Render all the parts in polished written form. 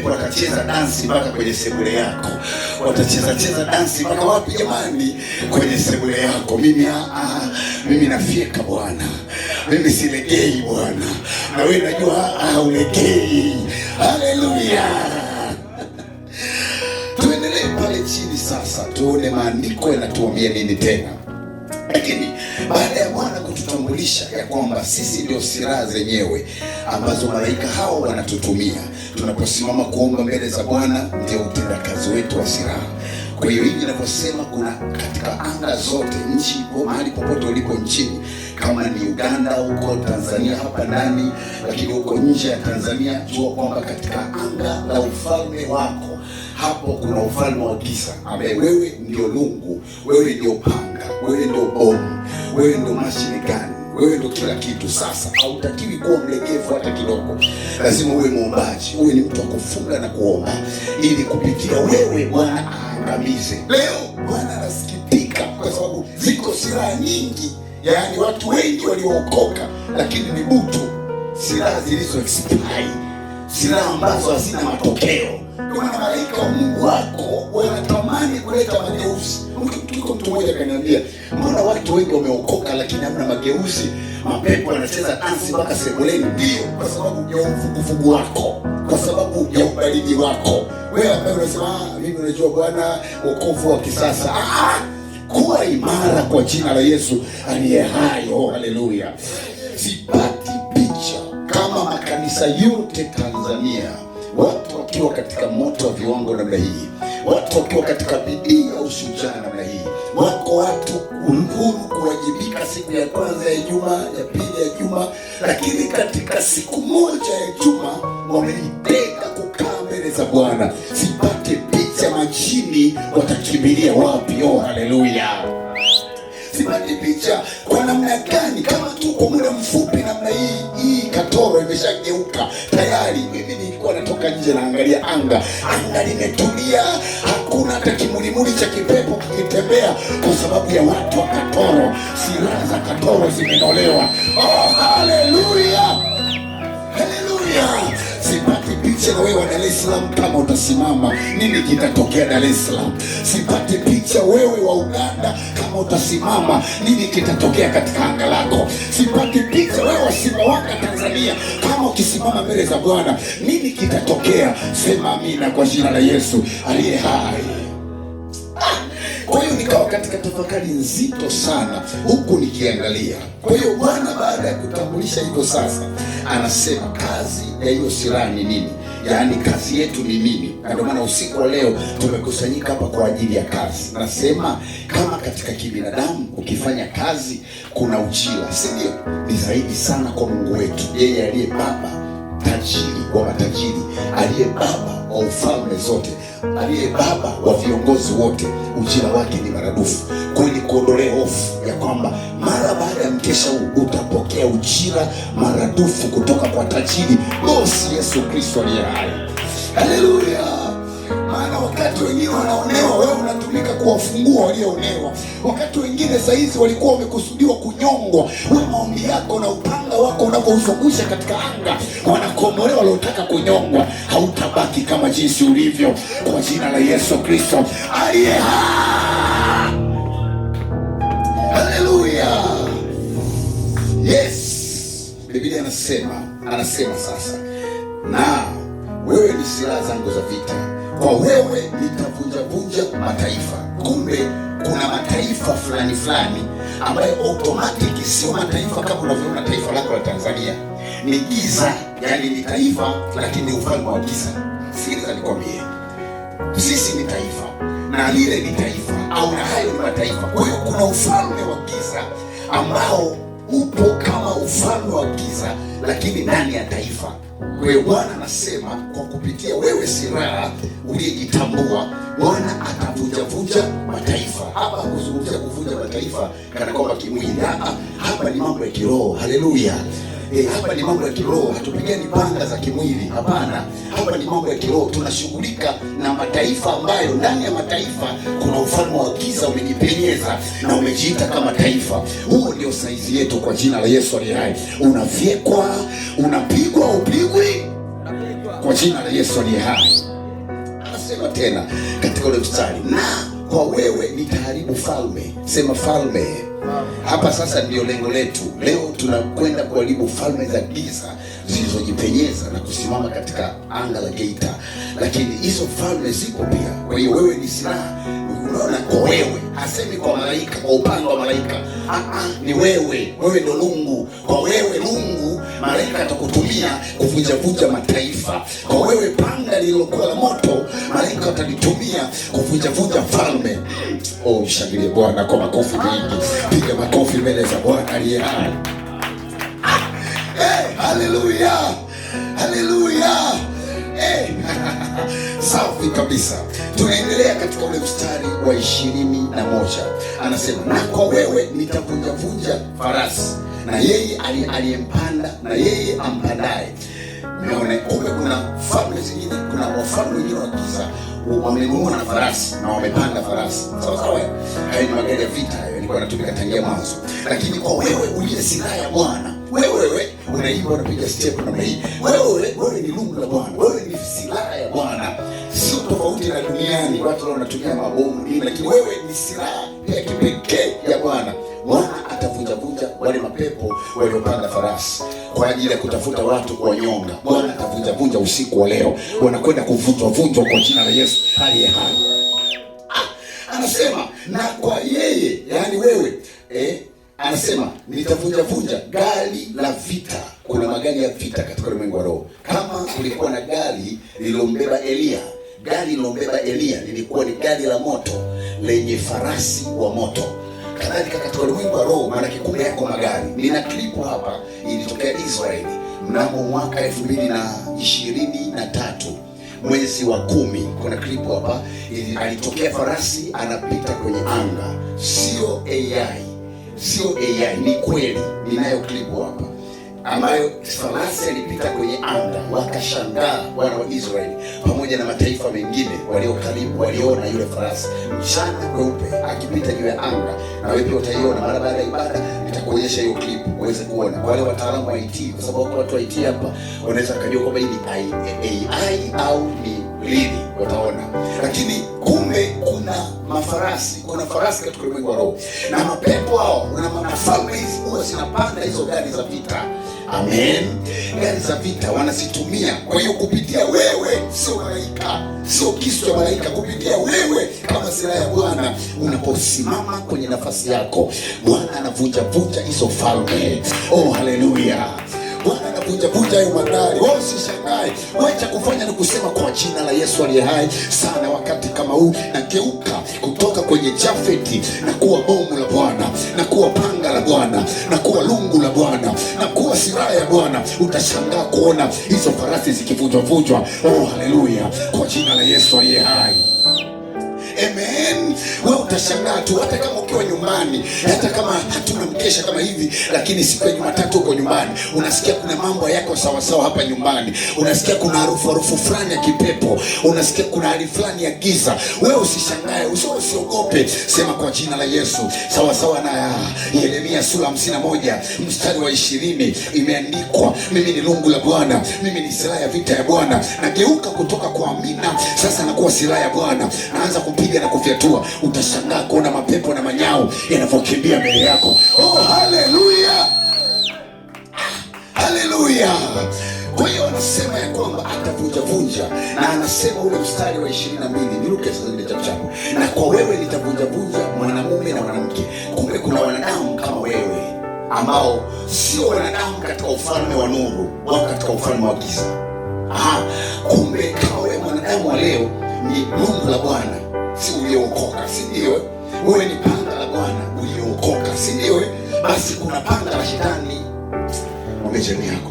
mapepo watacheza dansi mpaka kwenye sebule yako, watacheza dansi mpaka wapi jamani? Kwenye sebule yako. Mimi nafyeka Bwana, mimi silegei Bwana, na wewe najua ulegei. Haleluya. Tuendelee pale chini sasa, tuone maandiko yanatuambia nini tena. Lakini baada ya Bwana kututambulisha ya kwamba sisi ndio silaha zenyewe ambazo malaika hao wanatutumia tunaposimama kuomba mbele za Bwana, ndio utendakazi wetu wa silaha. Kwa hiyo hivi ninavyosema, kuna katika anga zote, nchi, mahali popote ulipo nchini, kama ni Uganda, huko Tanzania, hapa ndani, lakini huko nje ya Tanzania, jua kwamba katika anga la ufalme wako, hapo kuna ufalme wa giza ambaye wewe ndio lungu, wewe ndio panga, wewe ndio bomu, wewe ndio mashine gani, wewe ndio kila kitu. Sasa hautakiwi kuwa mlegevu hata kidogo, lazima uwe muombaji, uwe ni mtu wa kufunga na kuomba, ili kupitia wewe Bwana aangamize. Leo Bwana anasikitika kwa sababu ziko silaha nyingi, yaani watu wengi waliookoka, lakini ni butu, silaha zilizo expire, silaha ambazo hazina matokeo. Kuna malaika wa Mungu wako wanatamani kuleta mageuzi. Mtu mmoja kaniambia, mbona watu wengi wameokoka lakini hamna mageuzi? Mapepo yanacheza dansi mpaka sebuleni. Ndio, kwa sababu ya uvuguvugu wako, kwa sababu ya ubaridi wako. Wewe ambaye unasema mimi unajua Bwana wokovu wa kisasa. Kuwa imara kwa jina la Yesu aliye hai. Haleluya. Sipati picha kama makanisa yote Tanzania, watu wakiwa katika moto wa viwango namna hii, watu wakiwa katika bidii ya ushujaa namna hii, wako watu huru kuwajibika siku ya kwanza ya juma, ya pili ya juma, lakini katika siku moja ya juma wamejitenga kukaa mbele za Bwana. Sipate picha majini watakimbilia wapi? Haleluya. Sipati picha kwa namna gani, kama tu kwa muda mfupi namna hii Katoro imeshageuka tayari. Mimi nilikuwa natoka nje naangalia anga limetulia, hakuna hata kimulimuli cha kipepo kikitembea, kwa sababu ya watu wa Katoro. Silaha za Katoro zimenolewa. Haleluya, haleluya. Sipati picha na wewe wa Dar es Salaam kama utasimama, nini kitatokea Dar es Salaam? Sipati picha wewe wa Uganda kama utasimama, nini kitatokea katika anga lako? Sipati picha wewe wa Sumbawanga Tanzania kama ukisimama mbele za Bwana, nini kitatokea? Sema amina kwa jina la Yesu aliye hai. Kwa hiyo nikawa katika tafakari nzito sana huku nikiangalia. Kwa hiyo Bwana baada ya kutambulisha hivyo sasa anasema kazi ya hiyo silaha ni nini? Yaani kazi yetu ni nini? Na ndio maana usiku wa leo tumekusanyika hapa kwa ajili ya kazi. Nasema kama katika kibinadamu ukifanya kazi kuna ujira, si ndio? Ni zaidi sana kwa Mungu wetu, yeye aliye Baba tajiri wa matajiri, aliye Baba wa ufalme zote, aliye Baba wa viongozi wote, ujira wake ni maradufu. Kweli kuondolea hofu ya kwamba mara baada ya mkesha huu utapokea ujira maradufu kutoka kwa tajiri bosi Yesu Kristo aliye hai. Haleluya. Maana wakati wengine wanaonewa, wewe unatumika kuwafungua walioonewa. Wakati wengine saizi walikuwa wamekusudiwa kunyongwa, wewe maombi yako na upanga wako unapouzungusha katika anga, wanakomolewa waliotaka kunyongwa. Hautabaki kama jinsi ulivyo kwa jina la Yesu Kristo aliye hai. Haleluya. Yes. Biblia anasema sasa, na wewe ni silaha zangu za vita, kwa wewe nitavunja mataifa. Kumbe kuna mataifa fulani ambayo automatic sio mataifa kama unavyoona taifa lako la Tanzania. Ni giza, yani ni taifa lakini ufalme wa giza. Sikiliza nikwambie, sisi ni taifa na lile ni taifa, au na hayo ni mataifa. Kwa hiyo kuna ufalme wa giza ambao upo kama ufalme wa giza lakini ndani ya taifa. Kwa hiyo Bwana anasema kwa kupitia wewe silaha uliyejitambua, Bwana atavunja mataifa. Hapa kuzungumzia kuvunja mataifa kana kwamba kimwili. Hapa ni mambo ya kiroho. Haleluya. Hapa ni mambo ya kiroho. Hatupigani panga za kimwili, hapana. Hapa ni mambo ya kiroho. Tunashughulika na mataifa ambayo ndani ya mataifa kuna ufalme wa giza umejipenyeza na umejiita kama taifa. Huo ndio saizi yetu kwa jina la Yesu aliye hai. Unafyekwa, unapigwa, upigwi. kwa jina la Yesu aliye hai. Anasema tena katika ule mstari, na kwa wewe nitaharibu falme. Sema falme. Hapa sasa ndio lengo letu leo. Tunakwenda kuharibu falme za giza zilizojipenyeza na kusimama katika anga la Geita, lakini hizo falme ziko pia. Kwa hiyo wewe ni silaha. Unaona, kwa wewe, hasemi kwa malaika, kwa upanga wa malaika. Ni wewe ndo lungu. Kwa wewe lungu, malaika atakutumia kuvunja mataifa. Kwa wewe panga lililokuwa la moto, malaika atalitumia kuvunja falme. Mshangilie Bwana kwa makofi mengi. Piga makofi mbele za Bwana aliye hai. Haleluya, haleluya. Safi kabisa. Tunaendelea katika ule mstari wa 21. Anasema, na kwa wewe nitavunja farasi na yeye aliyempanda na yeye ampandaye. Umeona, kumbe kuna falme zingine, kuna wafalme wengine wa giza wamenunua na farasi na wamepanda farasi. Sawa sawa. Hayo ni magari ya vita, hayo yalikuwa yanatumika tangia mwanzo. Lakini kwa wewe uliye silaha ya Bwana, wewe unaimba, unapiga step namna hii. Wewe ni lungu la Bwana. Wewe ni silaha ya Bwana. Sio tofauti na duniani, watu leo wanatumia mabomu nini, lakini wewe ni silaha ya kipekee ya Bwana. Bwana atavunja wale mapepo waliopanda farasi kwa ajili ya kutafuta watu kuwanyonga. Bwana atavunja usiku wa leo. Wanakwenda kuvunjwa kwa jina la Yesu aliye hai. Anasema, na kwa yeye, yani wewe, anasema nitavunja gari la vita. Kuna magari ya vita katika ulimwengu wa roho. Kama kulikuwa na gari lilombeba Elia, gari lilombeba Elia lilikuwa ni gari la moto lenye farasi wa moto. Kadhalika katika ulimwengu wa roho, maana kumbe yako magari. Nina klipu hapa ilitokea Israeli mnamo mwaka 2023 mwezi wa 10. Kuna klipu hapa alitokea farasi anapita kwenye anga. Sio AI, ni kweli. Ninayo klipu hapa ambayo farasi alipita kwenye anga. Wakashangaa wana wa Israeli pamoja na mataifa mengine walio karibu, waliona yule farasi mchana kweupe akipita juu ya anga. Na wewe pia utaiona mara baada ya ibada, nitakuonyesha hiyo clip uweze kuona. Kwa wale wataalamu wa IT, kwa sababu watu wa IT hapa wanaweza kujua kwamba hii ni AI au ni lini, wataona. Lakini kumbe kuna farasi katika ulimwengu wa roho, na mapepo hao na mafalme huwa zinapanda hizo gari za vita. Amen. Gari za vita wanazitumia. Kwa hiyo kupitia wewe, sio malaika, sio kisu cha malaika, kupitia wewe kama silaha ya Bwana, unaposimama kwenye nafasi yako, Bwana anavunja hizo falme. Haleluya. Bwana anavunja hayo magari. Usishangae. Wacha kufanya ni kusema kwa jina la Yesu aliye hai sana. Wakati kama huu nageuka kutoka kwenye Jafeti na kuwa bomu la Bwana, na kuwa panga la Bwana, na kuwa lungu la Bwana, na kuwa silaha ya Bwana. Utashangaa kuona hizo farasi zikivunjwa. Haleluya, kwa jina la Yesu aliye hai. Amen. Wewe utashangaa tu, hata kama ukiwa nyumbani, hata kama hatuna mkesha kama hivi, lakini siku ya Jumatatu uko nyumbani, unasikia kuna mambo yako sawa hapa nyumbani. Unasikia kuna harufu fulani ya kipepo, unasikia kuna hali fulani ya giza. Wewe usishangae, usiogope. Sema kwa jina la Yesu. Sawa na Yeremia sura 51 mstari wa 20, imeandikwa, mimi ni lungu la Bwana, mimi ni silaha ya vita ya Bwana. Nageuka kutoka kwa Amina sasa na kuwa silaha ya Bwana. Naanza kupiga na kufyatua. Utashangaa kuona mapepo na manyao yanavyokimbia mbele yako. Haleluya, haleluya. Kwa hiyo anasema ya kwamba atavunja, na anasema ule mstari wa 22, niruke sasa ile chapu, na kwa wewe nitavunja mwanamume na mwanamke. Kumbe kuna wanadamu kama wewe ambao sio wanadamu katika ufalme wa nuru, wao katika ufalme wa giza. Kumbe kama wewe mwanadamu wa leo ni lungu la Bwana, si uliyookoka, si ndio? Wewe ni panga la Bwana uliyookoka, si ndio? Basi kuna panga la shetani umejani yako.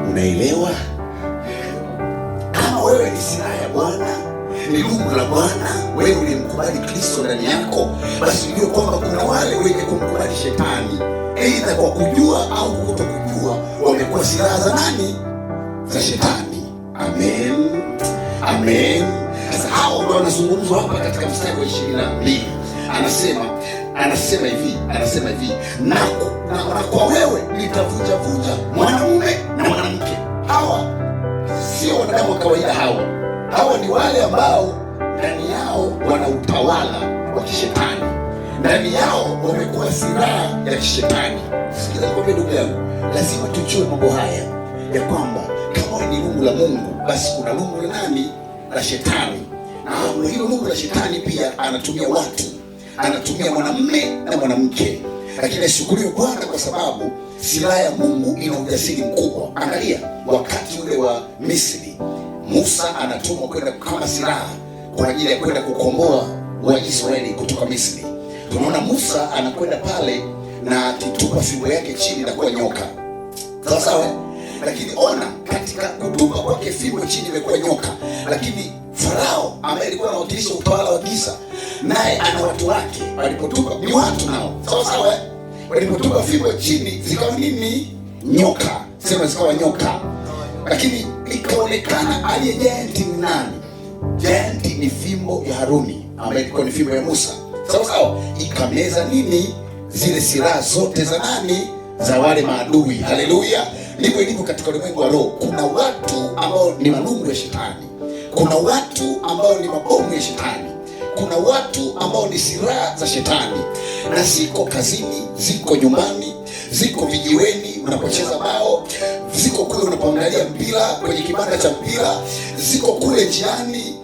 Unaelewa? Kama wewe ni silaha ya Bwana, ni lungu la Bwana, wewe ulimkubali Kristo ndani yako, basi ujue kwamba kuna wale wenye kumkubali shetani, aidha kwa kujua au kutokujua, wamekuwa silaha za nani? Za shetani. Amen. Amen. Sasa hao ndio wanazungumzwa hapa katika mstari wa 22. Anasema hivi, na kwa wewe nitavunja mwanamume na mwanamke. Hawa sio sio wanadamu wa kawaida hawa ni wale ambao ndani yao wana utawala wa kishetani, ndani yao wamekuwa silaha ya kishetani. Sikiza nikwambie ndugu yangu, lazima tujue mambo haya ya kwamba kama ni lungu la Mungu, basi kuna lungu la nani? La shetani. Na hilo lungu la shetani pia anatumia watu, anatumia mwanamume na mwanamke. Lakini ashukuriwe Bwana kwa sababu silaha ya Mungu ina ujasiri mkubwa. Angalia wakati ule wa Misri, Musa anatumwa kwenda kama silaha kwa ajili ya kwenda kukomboa Waisraeli kutoka Misri. Tunaona Musa anakwenda pale na akitupa fimbo yake chini na kuwa nyoka. Sawa sawa? Lakini ona, katika kutupa kwake fimbo chini imekuwa nyoka, lakini Farao ambaye alikuwa anawakilisha utawala wa giza, naye ana watu wake, walipotupa ni watu nao. Sawa sawa? Walipotupa fimbo chini zikawa nini? Nyoka. Sema zikawa nyoka. Lakini ikaonekana aliye giant ni nani? Giant ni fimbo ya Haruni ambaye ilikuwa ni fimbo ya Musa. Sawa sawa? Ikameza nini? Zile silaha zote za nani? Za wale maadui. Haleluya! Ndivyo ilivyo katika ulimwengu wa roho. Kuna watu ambao ni malungu ya shetani, kuna watu ambao ni mabomu ya shetani, kuna watu ambao ni silaha za shetani, na ziko kazini, ziko nyumbani, ziko vijiweni unapocheza bao, ziko kule unapoangalia mpira kwenye kibanda cha mpira, ziko kule njiani,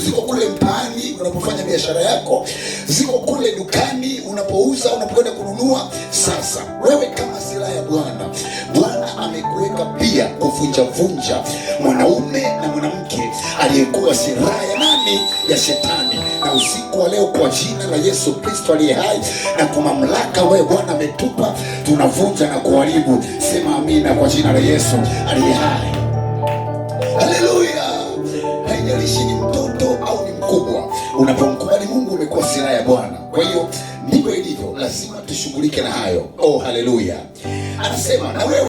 ziko kule mtaani unapofanya biashara yako, ziko kule dukani unapouza, unapokwenda kununua. Sasa wewe kama silaha ya Bwana, Bwana amekuweka pia kuvunja mwanaume na mwanamke aliyekuwa silaha ya nani? Ya shetani. Na usiku wa leo kwa jina la Yesu Kristo aliye hai na kwa mamlaka wewe Bwana ametupa, tunavunja na kuharibu. Sema amina kwa jina la Yesu aliye hai. Haleluya! Haijalishi ni mtoto au ni mkubwa, unapomkubali Mungu umekuwa silaha ya Bwana. Kwa hiyo ndivyo ilivyo, lazima tushughulike na hayo. Oh, haleluya! Anasema na wewe